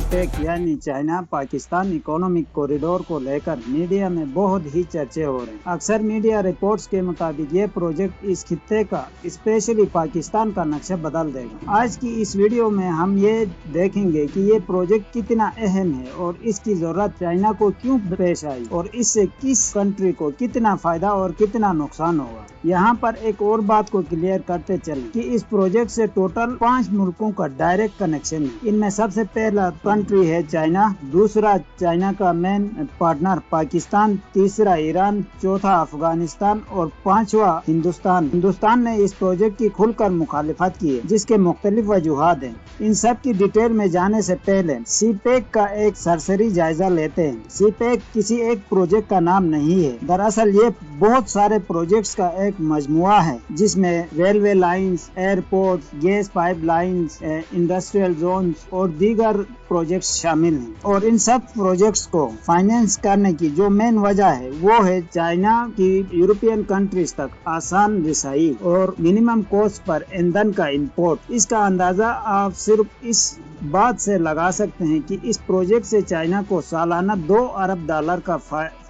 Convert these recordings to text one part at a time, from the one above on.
CPEC यानी China Pakistan economic corridor को लेकर मीडिया में बहुत ही चर्चे हो रहे हैं। अक्सर मीडिया रिपोर्ट्स के मुताबिक ये प्रोजेक्ट इस खित्ते का स्पेशली पाकिस्तान का नक्शा बदल देगा। आज की इस वीडियो में हम ये देखेंगे कि ये प्रोजेक्ट कितना अहम है और इसकी जरूरत चाइना को क्यों पेश आई और इससे किस कंट्री को कितना फायदा और कितना नुकसान होगा। यहाँ पर एक और बात को क्लियर करते चलें कि इस प्रोजेक्ट से टोटल 5 मुल्कों का डायरेक्ट कनेक्शन है। इनमें सबसे पहला कंट्री है चाइना, दूसरा चाइना का मेन पार्टनर पाकिस्तान, तीसरा ईरान, चौथा अफगानिस्तान और पांचवा हिंदुस्तान। हिंदुस्तान ने इस प्रोजेक्ट की खुलकर मुखालिफत की है, जिसके मुख्तलिफ वजूहात हैं। इन सब की डिटेल में जाने से पहले सीपेक का एक सरसरी जायजा लेते हैं। सीपेक किसी एक प्रोजेक्ट का नाम नहीं है, दरअसल ये बहुत सारे प्रोजेक्ट्स का एक मजमुआ है, जिसमें railway lines, airport, gas pipelines, industrial zones और दीगर प्रोजेक्ट्स शामिल हैं। और इन सब प्रोजेक्ट्स को फाइनेंस करने की जो मेन वजह है वो है चाइना की यूरोपियन कंट्रीज तक आसान रिसाई और मिनिमम कॉस्ट पर ईंधन का इंपोर्ट। इसका अंदाजा आप सिर्फ इस बात से लगा सकते हैं कि इस प्रोजेक्ट से चाइना को सालाना $2 अरब का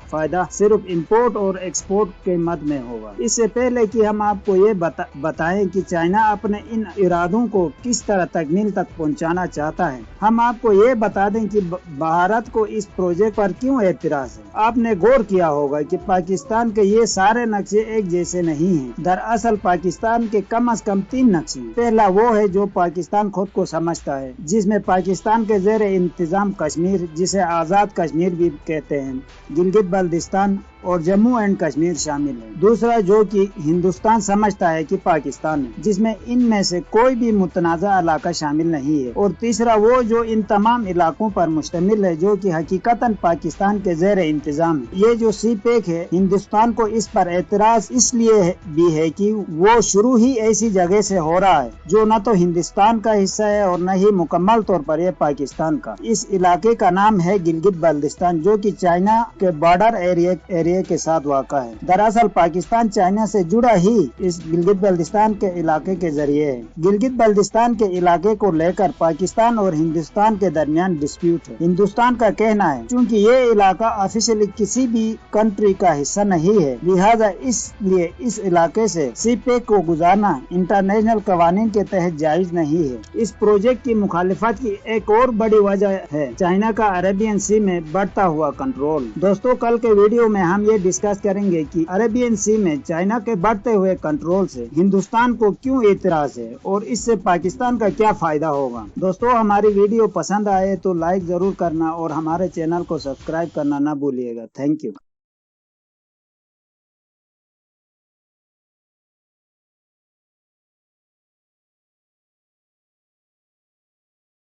फायदा सिर्फ इंपोर्ट और एक्सपोर्ट के मद में होगा। इससे पहले कि हम आपको ये बताएं कि चाइना अपने इन इरादों को किस तरह तकमील तक पहुंचाना चाहता है, हम आपको ये बता दें कि भारत को इस प्रोजेक्ट पर क्यों एतराज है। आपने गौर किया होगा कि पाकिस्तान के ये सारे नक्शे एक जैसे नहीं हैं। दरअसल पाकिस्तान के कम से कम 3 नक्शे हैं। पहला वो है जो पाकिस्तान खुद को समझता है, जिसमें पाकिस्तान के ज़ेर इंतजाम कश्मीर, जिसे आज़ाद कश्मीर भी कहते हैं, गिलगित बल्तिस्तान और जम्मू एंड कश्मीर शामिल है। दूसरा जो कि हिंदुस्तान समझता है कि पाकिस्तान है, जिसमें इनमें से कोई भी मुतनाज़ा इलाका शामिल नहीं है। और तीसरा वो जो इन तमाम इलाकों पर मुश्तमिल है, जो कि हकीकतन पाकिस्तान के ज़ेर इंतजाम है। ये जो सीपेक है, हिंदुस्तान को इस पर एतराज इसलिए भी है कि वो शुरू ही ऐसी जगह से हो रहा है जो न तो हिंदुस्तान का हिस्सा है और न ही मुकम्मल तौर पर यह पाकिस्तान का। इस इलाके का नाम है गिलगित बल्तिस्तान, जो कि चाइना के बॉर्डर एरिया के साथ वाक़ा है। दरअसल पाकिस्तान चाइना से जुड़ा ही इस गिलगित बल्तिस्तान के इलाके के जरिए है। गिलगित बल्तिस्तान के इलाके को लेकर पाकिस्तान और हिंदुस्तान के दरमियान डिस्प्यूट है। हिंदुस्तान का कहना है क्योंकि ये इलाका ऑफिशियली किसी भी कंट्री का हिस्सा नहीं है, लिहाजा इसलिए इस इलाके से सीपेक को गुजारना इंटरनेशनल कवानीन के तहत जायज नहीं है। इस प्रोजेक्ट की मुखालिफत की एक और बड़ी वजह है चाइना का अरेबियन सी में बढ़ता हुआ कंट्रोल। दोस्तों, कल के वीडियो में हम ये डिस्कस करेंगे कि अरेबियन सी में चाइना के बढ़ते हुए कंट्रोल से हिंदुस्तान को क्यों एतराज है और इससे पाकिस्तान का क्या फायदा होगा। दोस्तों, हमारी वीडियो पसंद आए तो लाइक जरूर करना और हमारे चैनल को सब्सक्राइब करना ना भूलिएगा। Thank you.